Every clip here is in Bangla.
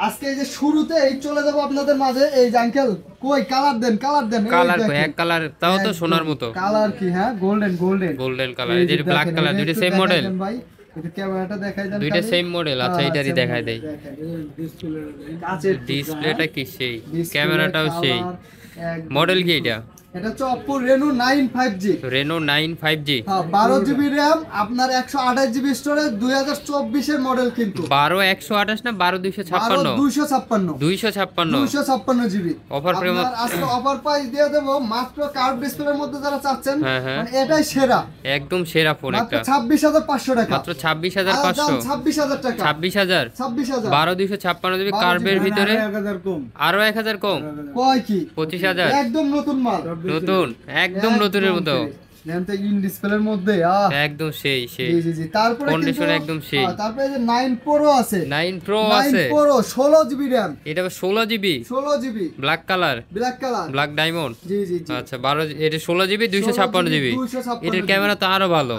আজকে এই যে শুরুতে এই চলে যাব আপনাদের মাঝে এই যে আঙ্কেল কই কালার দেন কালার কই এক কালার তাও তো সোনার মতো কালার কি হ্যাঁ গোল্ডেন কালার এই যে ব্ল্যাক কালার দুইটা সেম মডেল ভাই এটা ক্যামেরাটা দেখাই দেন দুইটা সেম মডেল আচ্ছা এটারই দেখাই দেই ডিসপ্লেটা কি সেই ক্যামেরাটাও সেই মডেল কি এটা এটা হচ্ছে Oppo Reno 9 5G Reno 9 5G হ্যাঁ 12GB RAM আপনার 128GB স্টোরেজ 2024 এর মডেল কিন্তু 12 128 না 12 256 256GB অফার প্রেম আজকে অফার প্রাইস দিয়ে দেব মাত্র কার্ভ ডিসপ্লের মধ্যে যারা চাচ্ছেন মানে এটাই সেরা একদম সেরা ফোন একটা 26500 টাকা মাত্র 26500 26000 টাকা 26000 12 256GB কার্ভের ভিতরে আরো 1000 কম কয় কি 25000 একদম নতুন মাল নতুন একদম নতুনের মতো নেমতে ইন ডিসপ্লের মধ্যে একদম সেই জি তারপরে কন্ডিশন একদম সেই তারপরে যে 9 Pro আছে 9 Pro আছে 9 Pro 16GB RAM এটা 16GB black colour black diamond জি আচ্ছা 12 এটা 16GB 256GB এটার ক্যামেরা তো আরো ভালো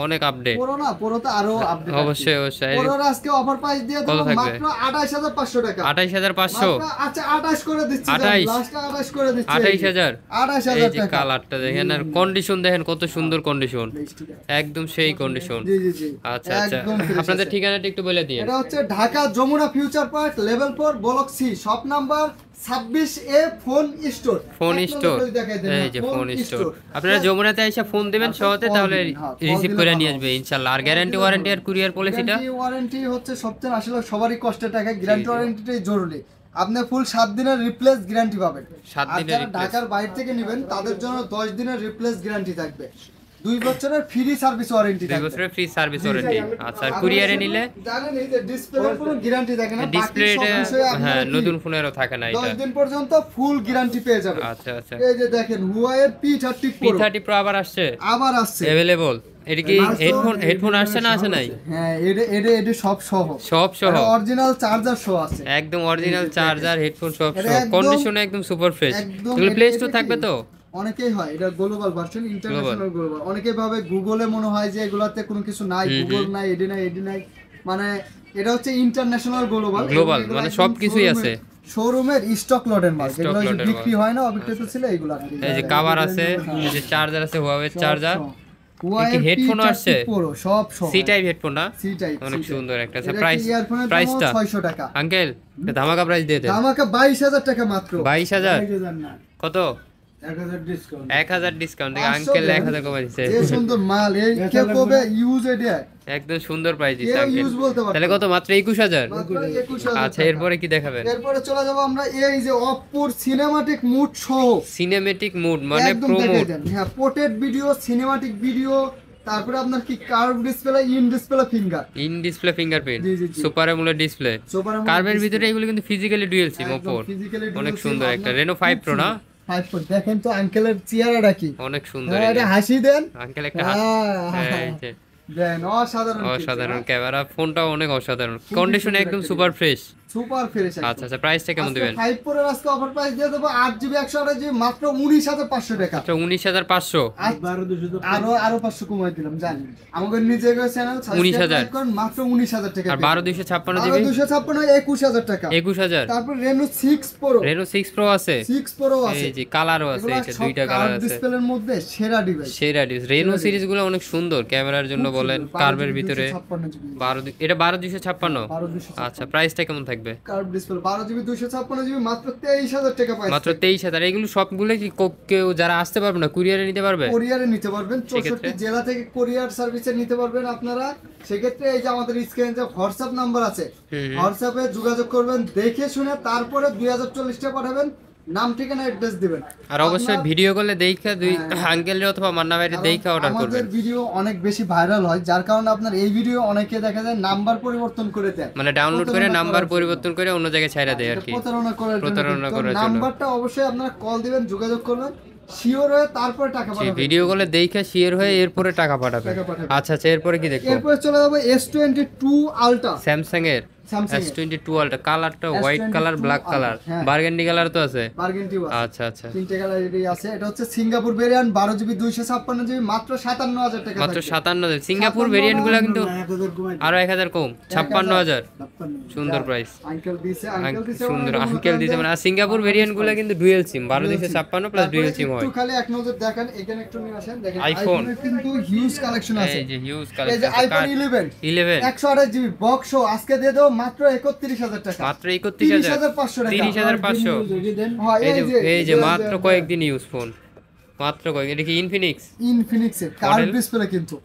অনেক আপডেট Pro তো আরো আপডেট অবশ্যই Pro আজকে অফার প্রাইস দিয়ে দেব মাত্র 28500 টাকা 28500 আচ্ছা 28 করে দিচ্ছি লাস্ট 28 করে দিচ্ছি 28000 টাকা কালারটা দেখেন আর কন্ডিশন দেখেন কত সুন্দর কন্ডিশন একদম সেই কন্ডিশন জি আচ্ছা আপনাদের ঠিকানাটা একটু বলে দিন এটা হচ্ছে Dhaka Jamuna future park level 4 block C shop number 26A phone store এই যে ফোন স্টোর আপনারা যমুনাতে এসে ফোন দিবেন সহজে তাহলে রিসিভ করে নিয়ে আসবে ইনশাআল্লাহ আর গ্যারান্টি ওয়ারেন্টি আর কুরিয়ার পলিসিটা ওয়ারেন্টি হচ্ছে সবচেয়ে আসলে সবারই কষ্টের টাকা গ্যারান্টি ওয়ারেন্টিটাই জরুরি আপনি ফুল 7 দিনের রিপ্লেস গ্যারান্টি পাবেন 7 দিনের ঢাকার বাইরে থেকে নেবেন তাদের জন্য 10 দিনের রিপ্লেস গ্যারান্টি থাকবে 2 বছরের ফ্রি সার্ভিস ওয়ারেন্টি থাকবে 2 বছরের ফ্রি সার্ভিস ওয়ারেন্টি আচ্ছা আর কুরিয়ারে নিলে জানেন এই যে ডিসপ্লের কোনো গ্যারান্টি থাকে না ডিসপ্লেটা হ্যাঁ নতুন ফোনেরও থাকে না এটা 10 দিন পর্যন্ত ফুল গ্যারান্টি পেয়ে যাবেন আচ্ছা এই যে দেখেন Huawei P30 Pro আবার আসছে अवेलेबल এটা কি হেডফোন আসছে না আসে নাই হ্যাঁ এটা সব সহ অরিজিনাল চার্জার সহ আছে একদম অরিজিনাল চার্জার হেডফোন সব সহ কন্ডিশন একদম সুপার ফ্রেশ এগুলো প্লে স্টোর থাকবে তো অনেকেই হয় এটা গ্লোবাল ভার্সন ইন্টারন্যাশনাল গ্লোবাল অনেকেই ভাবে গুগলে মনে হয় যে এগুলাতে কোনো কিছু নাই গুগল নাই এডি নাই মানে এটা হচ্ছে ইন্টারন্যাশনাল গ্লোবাল মানে সব কিছুই আছে শোরুমের স্টক লটের মাল যেগুলো বিক্রি হয় না অবিক্রিত ছিল এগুলো এই যে কভার আছে এই যে চার্জার আছে Huawei চার্জার কি হেডফোন আসছে সব সি টাইপ হেডফোন না সি টাইপ অনেক সুন্দর একটা আছে প্রাইসটা 600 টাকা আঙ্কেল ধামাকা প্রাইস দিয়ে দেন ধামাকা 22000 টাকা মাত্র 22000 কত 1000 ডিসকাউন্ট দেখে আঙ্কেল 1000 কমাই দিয়েছে এই সুন্দর মাল এই কে কবে ইউজ এটা একদম সুন্দর প্রাইস দিচ্ছে আঙ্কেল তাহলে কত মাত্র 21000 আচ্ছা এরপরে কি দেখাবেন এরপরে চলে যাব আমরা এই যে Oppo সিনেম্যাটিক মুড সহ সিনেম্যাটিক মুড মানে প্রো মুড হ্যাঁ পোর্ট্রেট ভিডিও সিনেম্যাটিক ভিডিও তারপরে আপনার কি curve display in display fingerprint super AMOLED display কার্ভের ভিতরে এগুলো কিন্তু ফিজিক্যালি ডুয়াল সিম Oppo অনেক সুন্দর একটা Reno 5 Pro না 5 Pro দেখেন তো আঙ্কেলের চেহারাটা কি অনেক সুন্দর এটা হাসি দেন আঙ্কেল একটা হাসি দেন অসাধারণ ক্যামেরা ফোনটা অনেক অসাধারণ কন্ডিশন একদম সুপার ফ্রেশ আচ্ছা প্রাইসটা কেমন দিবেন 5 Pro এর আজকে অফার প্রাইস দিয়ে দেব 8GB 128GB মাত্র 19500 টাকা আচ্ছা 19500 আরো 500 কমাই দিলাম জানি আমাদের নিজের চ্যানেল 19000 কোন মাত্র 19000 টাকা আর 12256GB 25000 টাকা 21000 তারপর Reno 6 Pro আছে এই যে কালারও আছে এটা দুইটা কালার আছে ডিসপ্লের মধ্যে সেরা ডিভাইস Reno সিরিজগুলো অনেক সুন্দর ক্যামেরার জন্য বলেন কার্ভের ভিতরে 12 এটা 12256 আচ্ছা প্রাইসটা কেমন থাকবে কার্ভ ডিসপ্লে 12GB 256GB মাত্র 23000 টাকা পাচ্ছেন মাত্র 23000 এগুলো সবগুলো কি কেউ যারা আসতে পারবে না কুরিয়ারে নিতে পারবে 64 জেলা থেকে কুরিয়ার সার্ভিসে নিতে পারবেন আপনারা সেক্ষেত্রে এই যে আমাদের স্ক্রিনে যে WhatsApp নাম্বার আছে WhatsApp-এ যোগাযোগ করবেন দেখে শুনে তারপরে 2040 টাকা পাঠাবেন নাম ঠিকানা অ্যাড্রেস দিবেন আর অবশ্যই ভিডিও কলে দেইখা দুই আঙ্কেল অথবা মান্না ভাইরে দেইখা অর্ডার করবেন আমাদের ভিডিও অনেক বেশি ভাইরাল হয় যার কারণে আপনার এই ভিডিও অনেকে দেখা যায় নাম্বার পরিবর্তন করে দেয় মানে ডাউনলোড করে নাম্বার পরিবর্তন করে অন্য জায়গায় ছাইরা দেয় আর কি প্রতারণা করার জন্য নাম্বারটা অবশ্যই আপনারা কল দিবেন যোগাযোগ করবেন শিওর হয়ে তারপরে টাকা পাঠাবেন ভিডিও কলে দেইখা শিওর হয়ে এরপরে টাকা পাঠাবেন আচ্ছা এরপরে কি দেখব এরপরে চলে যাব S22 Ultra স্যামসাং এর স্যামসাং S22 আলট্রা, কালারটা white S22 colour, black colour, হ্যাঁ। বার্গেন্ডি কালার তো আছে। বার্গেন্ডি আচ্ছা আচ্ছা, তিনটে কালারেরই আছে। এটা হচ্ছে সিঙ্গাপুর ভেরিয়েন্ট 12GB 256GB মাত্র 57000 টাকা মাত্র থাকবে। 57,000। সিঙ্গাপুর ভেরিয়েন্ট গুলো কিন্তু আরো 1000 কম, 56,000। সুন্দর প্রাইস, আঙ্কেল দিছে সুন্দর আঙ্কেল দিতে মানে। আর সিঙ্গাপুর ভেরিয়েন্ট গুলো কিন্তু ডুয়েল সিম, 12256 প্লাস ডুয়েল সিম হয়। একটু খালি এক নজর দেখেন, এখানে একটু নিয়ে আসেন, দেখেন আইফোন আইফোনের কিন্তু হিউজ কালেকশন আছে। এই যে হিউজ এই যে কালেকশন, আইফোন 11 128GB বক্স আজকে দিয়ে দেবো মাত্র 31000 টাকা, মাত্র 31500 টাকা। 30500। হ্যাঁ, এই যে মাত্র কয়েকদিন ইউজ ফোন, মাত্র কয়েক। এটা কি ইনফিনিক্সের কার্ভ ডিসপ্লে কিন্তু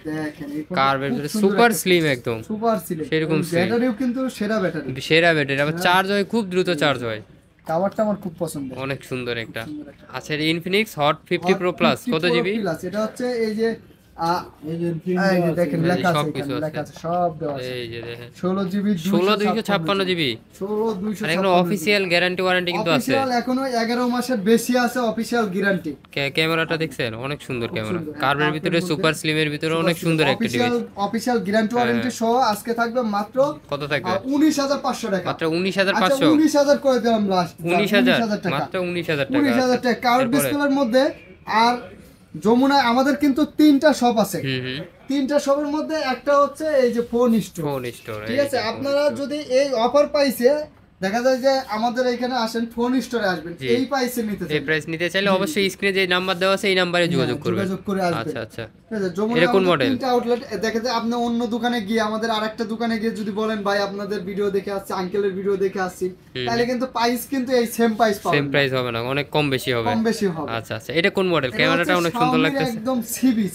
দেখেন, এই ফোনটা কার্ভের খুব ভিতরে সুন্দর সুপার একটা স্লিম, একদম সুপার স্লিম, সেরকম slim। ব্যাটারিও কিন্তু সেরা ব্যাটারি, সেরা ব্যাটারি, আবার চার্জ হয় খুব দ্রুত চার্জ হয়। কাভারটা আমার খুব পছন্দ, অনেক সুন্দর একটা। আচ্ছা, এটা ইনফিনিক্স হট 50 প্রো প্লাস কত জিবি? এটা হচ্ছে এই যে এই যে দেখেন লেখা আছে, এখানে লেখা আছে, সব দেওয়া আছে। এই যে দেখেন 16GB 16256 জিবি। 16256 আর এখানে অফিসিয়াল গ্যারান্টি ওয়ারেন্টি কিন্তু আছে। অফিশিয়াল এখনো 11 মাসের বেশি আছে অফিশিয়াল গ্যারান্টি। ক্যামেরাটা দেখছেন, অনেক সুন্দর ক্যামেরা। কার্ভের ভিতরে সুপার স্লিমের ভিতরে অনেক সুন্দর একটা ডিভাইস। অফিশিয়াল গ্যারান্টি ওয়ারেন্টি সহ আজকে থাকবে মাত্র কত থাকবে? 19500 টাকা, মাত্র আচ্ছা 19500। 19000 করে দিলাম লাস্ট, 19000 টাকা, মাত্র 19000 টাকা। 19000 টাকা কার্ভ এরপরে? ডিসপ্লের মধ্যে। আর যমুনায় আমাদের কিন্তু 3টা শপ আছে, হুম 3টা শপের মধ্যে একটা হচ্ছে এই যে ফোন স্টোর। ফোন স্টোর, ঠিক আছে, আপনারা যদি এই অফার পাইছে, দেখা যায় যে আমাদের এখানে আসেন, ফোন স্টোরে আসবেন, জি। এই প্রাইসে নিতে এই চাই, প্রাইস নিতে চাইলে অবশ্যই স্ক্রিনে যে নাম্বার দেওয়া আছে এই নাম্বারে যোগাযোগ করবেন। যোগাযোগ করে আসবেন। আচ্ছা আচ্ছা, ঠিক আছে, যমুনায় এটা কোন আমাদের মডেল? 3টা আউটলেট। দেখা যায় আপনি অন্য দোকানে গিয়ে, আমাদের আরেকটা দোকানে গিয়ে যদি বলেন ভাই আপনাদের ভিডিও দেখে আসছি, আঙ্কেলের ভিডিও দেখে আসছি, তাহলে কিন্তু প্রাইস কিন্তু এই সেম প্রাইস পাবেন, সেম প্রাইস হবে না, অনেক কম বেশি হবে। কম বেশি হবে। আচ্ছা আচ্ছা, এটা কোন মডেল? এটা ক্যামেরাটা হচ্ছে অনেক সুন্দর Xiaomi-র লাগতেছে। একদম CB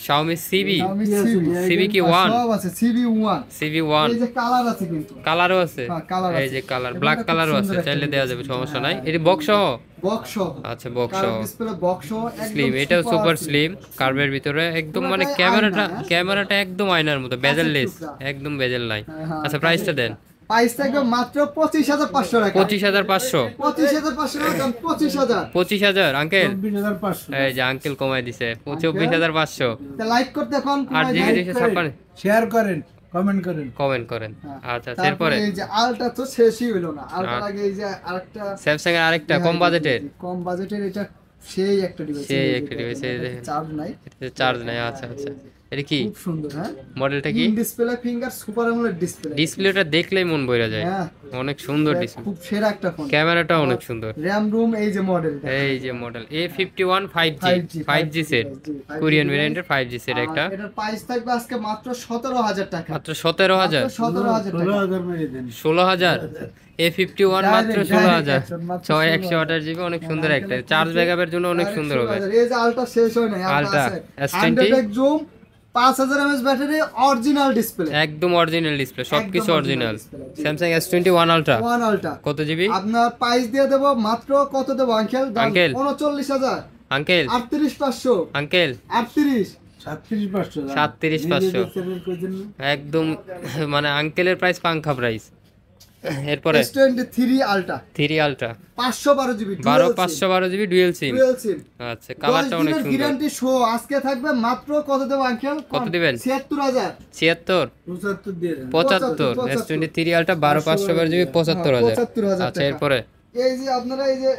Xiaomi CB, Xiaomi CB কি 1? সব আছে, সিবি 1। CB1 এই যে কালার আছে কিন্তু, কালারও আছে। হ্যাঁ, কালার এই আছে। যে কালার, এটা ব্ল্যাক খুব কালারও আছে, সুন্দর একটা চাইলে দেওয়া যাবে, ডিভাইস। সমস্যা নাই। হ্যাঁ, এটা বক্স সহ? বক্স সহ, আচ্ছা বক্স কার্ভ সহ, ডিসপ্লে বক্স সহ, স্লিম। একদম এটাও সুপার স্লিম, কার্ভের ভিতরে একদম, মানে পুরোটাই ক্যামেরাটা আয়না, হ্যাঁ? ক্যামেরাটা একদম আয়নার মতো, বেজেললেস, টুকরা। একদম বেজেল নাই। হ্যাঁ, আচ্ছা, প্রাইসটা দেন। প্রাইস থাকবে মাত্র 25500 টাকা, 25500। 25500 টাকা, 25000। 25000 আঙ্কেল? 24500 এই যে আঙ্কেল কমাই দিছে 24500। তা লাইক করতে এখন 8GB 256। শেয়ার করেন, কমেন্ট করেন। কমেন্ট করেন। আচ্ছা, তারপরে এরপরে এই যে আলটা তো শেষই হলো না, আলটার আগে এই যে আরেকটা স্যামসাং এর আরেকটা কম বাজেটের, কম বাজেটের, এটা সেই একটা ডিভাইস, সেই একটা ডিভাইস, এই যে চার্জ নাই, চার্জ নাই। আচ্ছা আচ্ছা, এটা কি খুব সুন্দর। হ্যাঁ, মডেলটা কি? In display finger super AMOLED display, ডিসপ্লেটা দেখলেই মন ভরে যায়, হ্যাঁ অনেক সুন্দর ডিসপ্লে। খুব সেরা একটা ফোন, ক্যামেরাটা অনেক সুন্দর। র‍্যাম রুম এই যে মডেল, এই যে model A51 5G set, Korean ভেরিয়েন্টের 5G সেট একটা। এটার প্রাইস থাকবে আজকে মাত্র 17000 টাকা, মাত্র 17000। 17000 টাকা, 16000 মেরে দেন। 16000 A51 মাত্র Direct, 16000। মাত্র 128GB অনেক সুন্দর একটা, চার্জ ব্যাকআপের জন্য অনেক সুন্দর হবে। এই যে আলটা শেষ হয় নাই, আলটা S20 100x zoom, 5000 mAh battery, original display, একদম অরিজিনাল ডিসপ্লে, সবকিছু একদম অরিজিনাল। original display, জি। স্যামসাং S21 আলট্রা ওয়ান আলটা কত জিবি? আপনার প্রাইস দিয়ে দেব মাত্র কত দেব আঙ্কেল? আঙ্কেল। 39000, আঙ্কেল 38500, আঙ্কেল 38, 37500 37500 একদম, মানে আঙ্কেলের প্রাইস পাঙ্খা প্রাইস। এরপরে S23 ultra 3 ultra 512GB 512GB dual sim. Dual sim, আচ্ছা, কালারটা অনেক সুন্দর। গ্যারান্টি শো আজকে থাকবে মাত্র কত দেব আঙ্কেল? কত দিবেন? 76000, 76 75 দিয়ে দেন। 75 S23 আলট্রা 12512GB 75000। 75000 আচ্ছা, টাকা। এরপরে এই যে আপনারা এই যে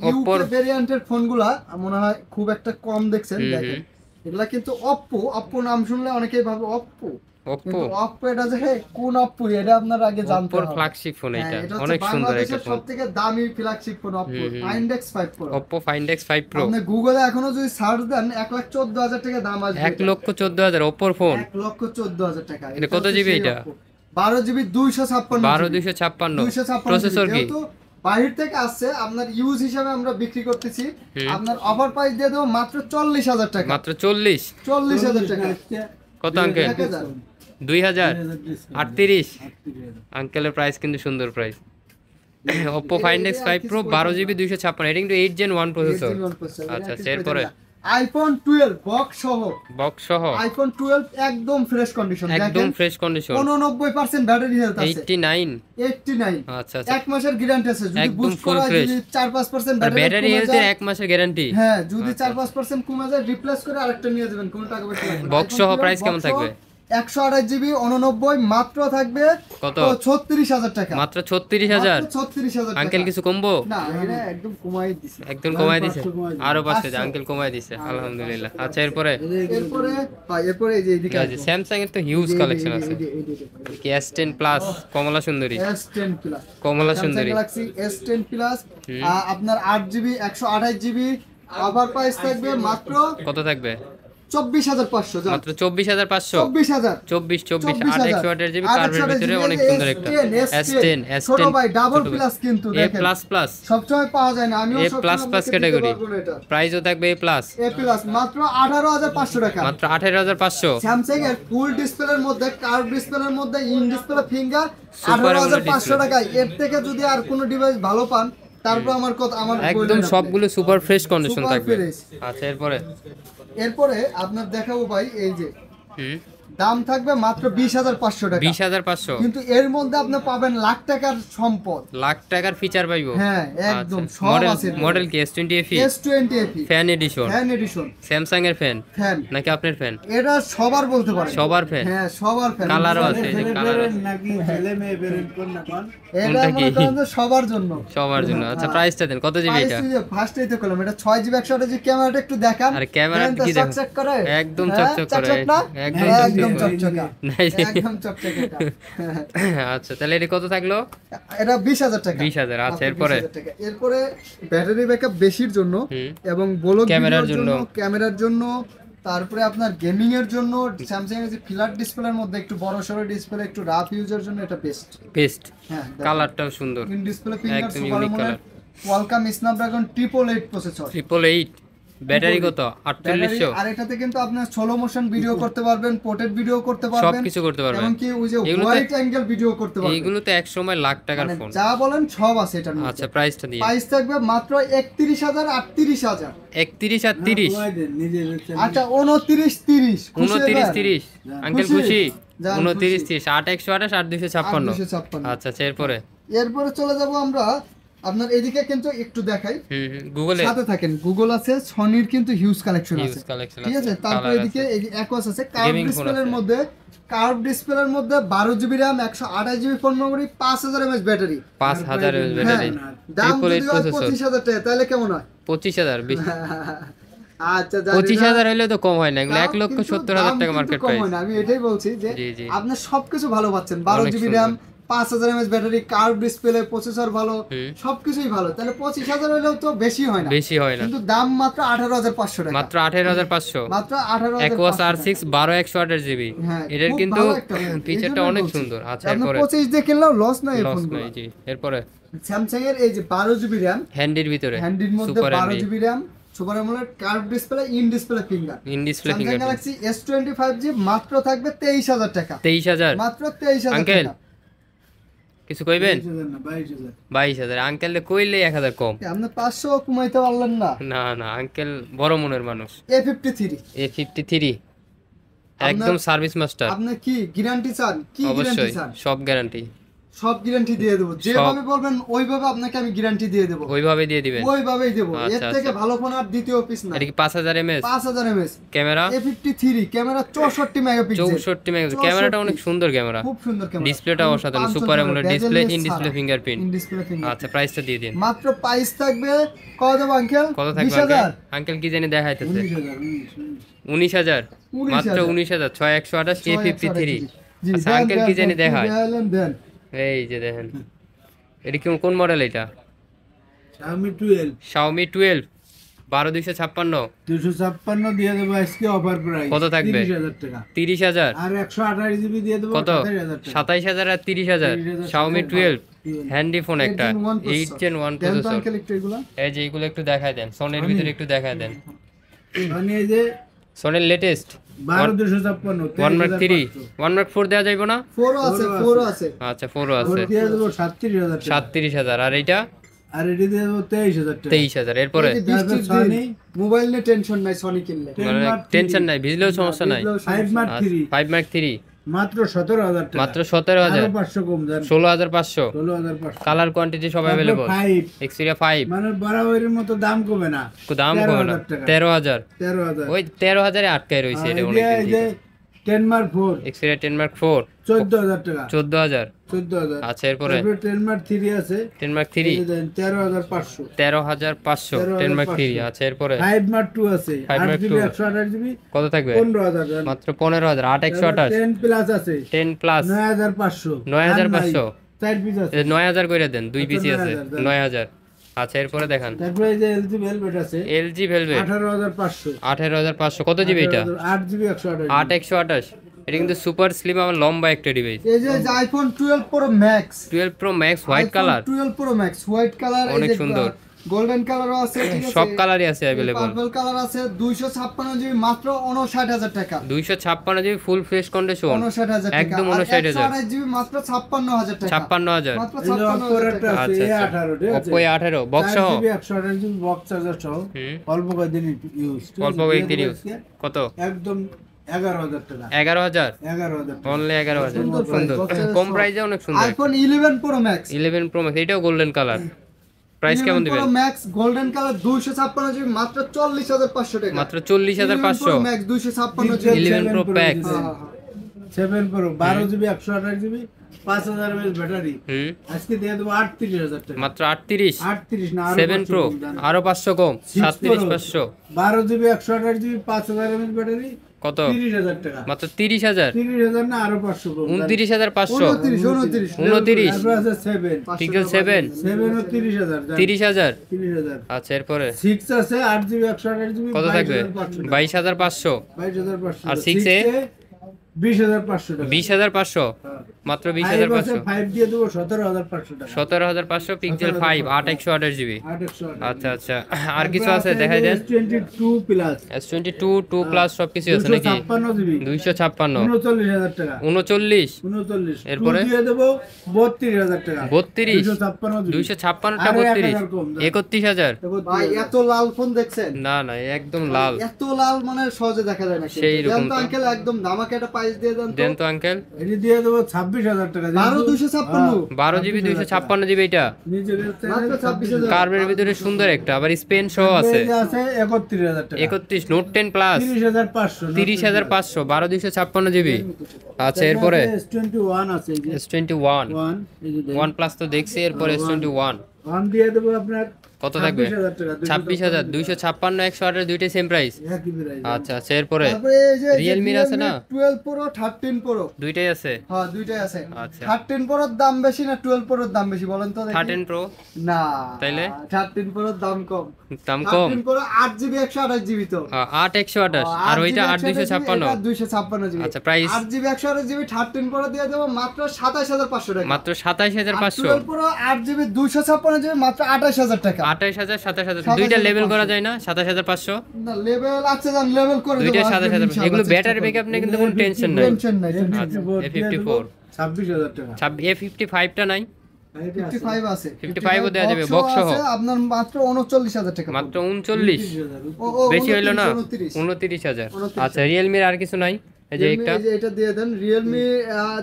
Oppo ইউকে ভেরিয়েন্টের ফোনগুলা মনে হয় খুব একটা কম দেখছেন, দেখেন এগুলা কিন্তু Oppo নাম শুনলে অনেকেই ভাবে Oppo, Oppo Oppo এটা যে কোন Oppo এটা আপনারা আগে জানতে Oppo হবে। ফ্ল্যাগশিপ ফোন হ্যাঁ, এটা, এটা হচ্ছে অনেক সুন্দর একটা বাংলাদেশের ফোন। সবথেকে দামি flagship phone Oppo Find X5 Pro। Oppo Find X5 Pro আপনি গুগলে এখনো যদি সার্চ দেন 1,14,000 টাকা দাম আসবে, 1,14,000 Oppo ফোন। 1,14,000 টাকা। এটা কত জিবি এটা? 12GB 256, 12256 প্রসেসর কি? যেহেতু বাহির থেকে আসছে, আপনার ইউজ হিসাবে আমরা বিক্রি করতেছি, আপনার অফার প্রাইস দিয়ে দেবো মাত্র 40000 টাকা, মাত্র 40000 টাকা। কত আঙ্কেল? 2000 38 আঙ্কেলের প্রাইস কিন্তু সুন্দর price. Oppo Find X5 Pro 12GB 256, এটা কিন্তু 8 Gen 1 প্রসেসর। আচ্ছা, এরপরে আইফোন 12 বক্স সহ আইফোন 12 একদম ফ্রেশ কন্ডিশন, একদম ফ্রেশ কন্ডিশন, 89% ব্যাটারি হেলথ আছে, 89। 89, আচ্ছা আচ্ছা, এক মাসের গ্যারান্টি আছে, যদি একদম বুস্ট full করা fresh। যদি 4-5% আর ব্যাটারি হেলথের 1 মাসের গ্যারান্টি। হ্যাঁ, যদি 4-5% কমে যায় রিপ্লেস করে আরেকটা নিয়ে যাবেন, কোনো টাকা পয়সা লাগবে না। বক্স iPhone সহ 12 প্রাইস কেমন box থাকবে? সহ 128 GB 89 মাত্র থাকবে কত? 36,000 টাকা, মাত্র 36,000। 36,000 টাকা। আঙ্কেল কিছু কমবো? না এটা একদম কমাই দিছি। একদম কমাই দিছে, 500 কমাই দিছে। আরো 500 আঙ্কেল কমাই দিছে, আলহামদুলিল্লাহ। আচ্ছা এরপরে এরপরে ভাই এরপরে এই যে এদিকে স্যামসাং এর তো হিউজ কালেকশন আছে। কি S10 প্লাস কমলা সুন্দরী, S10 প্লাস কমলা সুন্দরী, গ্যালাক্সি S10 প্লাস আপনার 8GB 128GB অফার প্রাইস থাকবে মাত্র কত থাকবে? 24,500 জান। মাত্র 24,500। 24,000 24 8 জিবি কার্ভের ভিতরে অনেক সুন্দর একটা S10 ছোট S10 ভাই ডাবল প্লাস কিন্তু A দেখেন প্লাস প্লাস সবসময় পাওয়া যায় না, আমিও A সবসময় প্লাস প্লাস আপনাকে দিতে ক্যাটাগরি, পারবো না এটা। প্রাইসও থাকবে A প্লাস, A প্লাস মাত্র 18,500 টাকা। মাত্র 18,500। স্যামসাং এর ফুল ডিসপ্লের মধ্যে কার্ভ ডিসপ্লের মধ্যে in display finger Super AMOLED 18,500 display। টাকায়। এর থেকে যদি আর কোনো ডিভাইস ভালো পান তারপর আমার কথা আমার একদম বললেন আপনি। সবগুলো সুপার ফ্রেশ কন্ডিশন Super থাকবে। fresh। আচ্ছা এরপরে এরপরে আপনার দেখাবো ভাই এই যে হুম দাম থাকবে মাত্র 20,500 টাকা, 20,500। কিন্তু এর মধ্যে আপনি পাবেন লাখ টাকার সম্পদ। লাখ টাকার ফিচার পাইবো। হ্যাঁ একদম সব মডেল আছে। মডেল কি S20 FE S20 FE fan addition, fan addition Samsung এর ফ্যান ফ্যান, নাকি আপনার ফ্যান? এটা সবার বলতে পারে, সবার ফ্যান, হ্যাঁ সবার ফ্যান। কালারও আছে, এই যে ছেলে কালার বেরেন আছে নাকি ছেলে মেয়ে বেরেন কোন না কোন? এটা কোনটা মনে কি? করেন যে সবার জন্য। সবার জন্য। আচ্ছা প্রাইসটা দেন, কত জিবি এটা? ফার্স্টেই তো করলাম এটা 6GB 128GB, ক্যামেরাটা একটু দেখান। আরে ক্যামেরা দেখেন তো কি দেখো, চকচক করে, একদম হ্যাঁ, চকচক করে, চকচক না? একদম হ্যাঁ, চকচক একদম করে। চকচকা, নাই যে। একদম চকচকে এটা। আচ্ছা তাহলে এটা কত থাকলো? এটা 20,000 টাকা। 20,000। আচ্ছা মাত্র এরপরে 20,000 টাকা। এরপরে ব্যাটারি ব্যাকআপ বেশির জন্য হুম। এবং ব্লগ ক্যামেরার ভিডিওর জন্য। জন্য, ক্যামেরার জন্য, তারপরে আপনার গেমিং এর জন্য স্যামসাং এর যে ফ্ল্যাট ডিসপ্লের মধ্যে একটু বড় সরো ডিসপ্লে, একটু রাফ ইউজের জন্য এটা বেস্ট। বেস্ট, হ্যাঁ কালারটাও সুন্দর, ইন ডিসপ্লে ফিঙ্গার একদম super unique AMOLED color। Qualcomm Snapdragon 888 processor. 888। Battery কত? 4800। আর এটাতে কিন্তু আপনি স্লো মোশন ভিডিও করতে পারবেন, পোর্ট্রেট ভিডিও করতে পারবেন, সবকিছু করতে পারবেন। এমনকি ওই যে এগুলো তো- ওয়াইড অ্যাঙ্গেল ভিডিও করতে পারবেন। এইগুলো তো এক সময় লাখ টাকার মানে ফোন। যা বলেন সব আছে এটার মধ্যে। আচ্ছা প্রাইসটা দিয়ে। প্রাইস থাকবে মাত্র 31,000 38,000। 31 আর 30। কমাই দেন নিজে নিজে। আচ্ছা 29 30 29 30 আঙ্কেল খুশি? খুশি? যান, 29 খুশি। 30 8 128 8 256। 256। আচ্ছা আচ্ছা এরপরে এরপরে চলে যাব আমরা আপনার এদিকে, কিন্তু একটু দেখাই, গুগলে সাথে থাকেন। গুগল আছে, সনির কিন্তু হিউজ কালেকশন হিউজ আছে, কালেকশন ঠিক আছে। তারপর এদিকে এই যে অ্যাকোয়াস আছে, কার্ভ Gaming phone ডিসপ্লের আছে। মধ্যে, কার্ভ ডিসপ্লের মধ্যে 12GB RAM 128GB phone memory 5000 mAh battery. 5000 এর হ্যাঁ, ব্যাটারি, দাম 888 যদি হয় প্রসেসর। 25,000 টাকা তাহলে কেমন হয়? 25,000 আচ্ছা জানি না। 25,000 হইলে তো কম হয় না, এগুলো দাম 1,70,000 দাম টাকা কিন্তু মার্কেট কম প্রাইস। হয় না, আমি এটাই বলছি যে জি, জি। আপনি সবকিছু ভালো পাচ্ছেন। অনেক 12GB সুন্দর। RAM 5000 mAh battery, curve display, processor ভালো, হুম। সবকিছুই ভালো। তাহলে 25,000 হইলেও তো বেশি হয় না, বেশি হয় না, কিন্তু দাম মাত্র 18,500 টাকা। মাত্র 18,500। মাত্র 18,500 Aquos টাকা। R6 12 GB. হ্যাঁ, এটার খুব কিন্তু ভালো একটা ফোন। এই ফিচারটা জন্যই অনেক বলছি। সুন্দর। আচ্ছা আপনি এরপরে 25 দিয়ে কিনলেও লস নাই এই লস ফোনগুলো। নাই। জি এরপরে স্যামসাং এর এই যে 12GB RAM, হ্যান্ডির ভিতরে হ্যান্ডির মধ্যে super 12GB RAM, super AMOLED, curve display, in display finger. In display Samsung finger Galaxy S25G মাত্র থাকবে 23,000 টাকা। 23,000। মাত্র 23,000 আঙ্কেল টাকা। কিছু কইবেন? 22,000 না 22,000। 22,000 আঙ্কেল কইলে 1000 কম। আপনি 500 কমাইতে পারলেন না। না না আঙ্কেল বড় মনের মানুষ। A53 A53 একদম সার্ভিস মাস্টার। আপনি কি গ্যারান্টি চান? কি গ্যারান্টি অবশ্যই চান? সব গ্যারান্টি, সব গ্যারান্টি দিয়ে দেবো, যেভাবে বলবেন ওইভাবে আপনাকে আমি গ্যারান্টি দিয়ে দেবো, ওইভাবে দিয়ে দিবেন। ওইভাবেই দেবো। এর আচ্ছা, থেকে আচ্ছা। ভালো ফোন আর দ্বিতীয় পিস না। এটা কি 5000 mAh 5000 mAh camera? A53 camera 64 megapixel, 64 megapixel ক্যামেরাটা অনেক সুন্দর ক্যামেরা। খুব সুন্দর ক্যামেরা। ডিসপ্লেটা অসাধারণ, super AMOLED display, in display fingerprint. In display finger. আচ্ছা প্রাইসটা দিয়ে দিন। মাত্র প্রাইস থাকবে কত দেব আঙ্কেল? কত থাকবে 20,000 আঙ্কেল কি জানি দেখাইতেছে? 19,000 19,000 মাত্র 19,000 6128 A53। আচ্ছা আঙ্কেল কি জানি দেখায়? দেন এই যে দেখেন, এটা কি কোন মডেল? এটা Xiaomi 12 Xiaomi 12 12256। 256 দিয়ে দেবো আজকে অফার প্রাইস। কত থাকবে? 30,000 টাকা। 30,000। আর 128GB দিয়ে দেবো কত? 27,000 টাকা। 27,000 আর 30,000। Xiaomi 12 হ্যান্ডি ফোন একটা 8 Gen 1 দেন তো প্রসেসর। আঙ্কেল একটু এগুলা। এই যে এগুলো একটু দেখায় দেন, সোনির ভিতরে একটু দেখায় দেন। মানে এই যে সোনির লেটেস্ট 12,256 1 Mark 3 1 Mark 4 দেওয়া যাইব না? 4 আছে, 4 আছে। আচ্ছা 4ও আছে, দিয়ে দেবো 37,000 টাকা। 37,000। আর এইটা আর এটি দিয়ে দেবো 23,000 টাকা। 23,000। এরপরে এই যে বৃষ্টির তারপর দিন, Sony, মোবাইল নিয়ে টেনশন নাই সনি কিনলে। 10 মানে Mark টেনশন 3, নাই, ভিজলেও সমস্যা নাই। 5 Mark 3 5 Mark 3 মাত্র 17,000 টাকা। মাত্র 17,000। আরো 500 কম দেন। 16,500। 16,500 কালার কোয়ান্টিটি সব अवेलेबल। 5 Xperia 5 মানে বরাবরের মতো দাম কমে না। দাম কমে না। 13,000। 13,000 ওই 13,000 এ আটকায় রইছে, এটা অনেক এই দিন যে থেকে। 10 মার্ক 4 এক্সপিরিয়া 10 মার্ক 4 14,000 টাকা 14,000। 14,000। আচ্ছা এরপরে তারপরে 10 মার্ক 3 আছে 10 মার্ক 3 এই যে দেন 13,500। 13,500 10 মার্ক 3। আচ্ছা এরপরে 5 মার্ক 2 আছে 5 মার্ক 8GB 2 128GB কত থাকবে? 15,000। মাত্র 15,000। 8 128 10 প্লাস আছে 10 প্লাস 9,500। 9,500 4 পিস আছে 9,000 করে দেন, দুই আচ্ছা, পিসি আছে 9,000 9,000। আচ্ছা এরপরে দেখান তারপরে এই যে LG ভেলভেট আছে এলজি ভেলভেট 18,500। 18,500। কত জিবি এটা? 8GB 128GB। 8 128। এটা কিন্তু সুপার স্লিম আমার লম্বা একটা ডিভাইস। এই যে iPhone 12 pro max, 12 pro max white colour, 12 pro max white colour, অনেক সুন্দর। গোল্ডেন কালারও আছে, ঠিক আছে, সব কালারই আছে अवेलेबल। পার্পল কালার আছে। 256 জিবি মাত্র 59,000 টাকা। 256 জিবি ফুল ফ্রেশ কন্ডিশন 59,000 টাকা। একদম 59,000। 128 জিবি মাত্র 56,000 টাকা। 56,000। মাত্র এই যে 56,000 অপরেরটা টাকা। আছে আচ্ছা A18 ঠিক আছে Oppo A18 বক্স সহ 4GB 128GB বক্স চার্জার সহ হুম। অল্প কয়েকদিন ইউজ অল্প কয়েকদিন ইউজ। কত? একদম 11,000 টাকা। 11,000। 11,000 টাকা। অনলি 11,000। সুন্দর সুন্দর price, box কম সহ। প্রাইসে অনেক সুন্দর। IPhone 11 pro max, 11 pro max এটাও গোল্ডেন কালার, প্রাইস কেমন দিবেন? Pro max golden colour 256 GB মাত্র 40,500 টাকা। মাত্র 40,500। Max 256 GB. 11 pro max. 7 pro 12GB 128GB 5,000 mAh battery হুম আজকে দিয়ে দেবো 38,000 টাকা। মাত্র 38। 38 না 7 প্রো আরো 500 কম 37,500। 12GB 128GB 5,000 mAh ব্যাটারি কত? 30,000 টাকা। মাত্র 30,000। 30,000 না আরো 500 কম। 29,500। 29। 29। তারপর আছে 7 পিক্সেল 7 7 ও 30,000 30,000। 30,000। আচ্ছা এরপরে 6 আছে 8GB 128GB কত থাকবে? 22,500 22,500। 22,500 আর 6 এ 20,500 টাকা। 20,500। হ্যাঁ। মাত্র 5 আছে 20,500। 5 দিয়ে দেবো 17,500 টাকা। 17,500 পিক্সেল 5 8 128 জিবি। 8,128 আচ্ছা আচ্ছা আর কিছু আছে দেখাই দেন। S22 প্লাস S22 2 প্লাস সবকিছু আছে নাকি? 256GB 256 39,000 টাকা। 39 39 এরপরে? দিয়ে দেবো 32,000 টাকা। 32 256GB 256 টা আরো 32 1,000 কম, দাও। 31,000। ভাই এত লাল ফোন দেখছেন? না না একদম লাল। এত লাল মানে সহজে দেখা যায় না। সেই রকম দেন তো তো। আঙ্কেল একদম ধামাকা একটা প্রাইস দিয়ে দেন দেন তো। তো আঙ্কেল। এটি দিয়ে দেবো 26,000 টাকা। 12,256 12 জিবি 256 জিবি এটা নিজের মাত্র 26,000 কার্ভের ভিতরে সুন্দর একটা আবার স্পেন সহ আছে। আছে 31,000 টাকা। 31 নোট 10 প্লাস 30,500 30,500 12,256 জিবি। আচ্ছা এরপরে S21 আছে এই যে S21 1 এই যে ওয়ান প্লাস তো দেখছি এরপর S21 1 দিয়ে দেবো আপনার কত থাকবে? 26,000 টাকা। 26,000 256 108 দুইটাই সেম প্রাইস। একই প্রাইস। আচ্ছা আচ্ছা এরপরে তারপরে এই যে Realme আছে না? 12 প্রো 13 প্রো, দুইটাই আছে। হ্যাঁ দুইটাই আছে। আচ্ছা 13 প্রোর দাম বেশি না 12 প্রোর দাম বেশি বলেন তো দেখি? 13 প্রো না তাইলে? 13 প্রোর দাম কম। দাম কম 13 প্রো 8GB 128GB তো 8 128 আর ওইটা 8 256। 256GB। আচ্ছা প্রাইস 8GB 128GB 13 প্রো দিয়ে দেবো মাত্র 27,500 টাকা। মাত্র 27,500। 12 প্রো 8GB 256GB মাত্র 28,000 টাকা। 28,000 27,000 দুইটা লেভেল করা যায় না? 27,500 না লেভেল আছে, জান লেভেল করে দেবো। দুইটা আসবেন 27,000 ইনশাআল্লাহ, এগুলো চেষ্টা ব্যাটারি করবো। ব্যাকআপ নিয়ে কিন্তু কোনো টেনশন নাই। টেনশন নাই। আচ্ছা, দিয়ে দেবো A54 26,000 টাকা। A55 টা নাই? 55 আছে, 55 ও দেয়া যাবে, box box সহ। আছে, আপনার মাত্র 39,000 টাকা মাত্র 39। ও বেশি হইলো না? 29,000 29,000। 29,000 আচ্ছা রিয়েলমির আর কিছু নাই? এই যে Realme, একটা এই যে এটা দিয়ে দেন Realme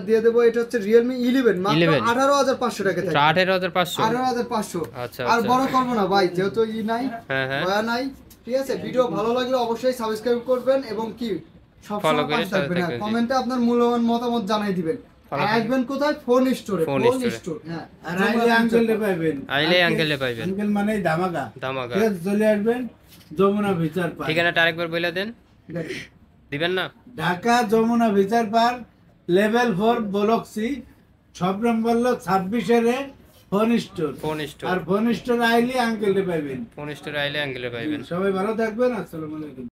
দিয়ে দেবো। এটা হচ্ছে Realme 11 মাত্র 11 18,500 টাকা থাকে। 18,500। 18,500। আচ্ছা, আর আচ্ছা। বড় করব না ভাই, যেহেতু নাই হ্যাঁ হ্যাঁ দয়া নাই, ঠিক আছে। ভিডিও ভালো লাগলে অবশ্যই সাবস্ক্রাইব করবেন এবং কি সব Follow সময় করে পাশে থাকবেন। সাথে হ্যাঁ থাকবেন, জি। কমেন্টে আপনার মূল্যবান মতামত জানাই দিবেন। Follow আর আসবেন কোথায়? ফোন স্টোরে। Phone phone store-এ। স্টোর, হ্যাঁ। আর আইলে আঙ্কেলে পাইবেন। আইলে আঙ্কেলে পাইবেন। আঙ্কেল মানেই ধামাকা। ধামাকা। ঠিক আছে, চলে আসবেন যমুনা বিচার পার্ক। ঠিকানাটা আরেকবার বলে দেন। দিবেন না? ঢাকা যমুনা বিচার পার্ক লেভেল 4 ব্লক সি সবরম বলল 26 ফোন স্টোর। Phone store. আর ফোন স্টোর আইলে আঙ্কেলে পাইবেন। ফোন স্টোর আইলে আঙ্কেলে পাইবেন। সবাই ভালো থাকবেন। আসসালামু আলাইকুম।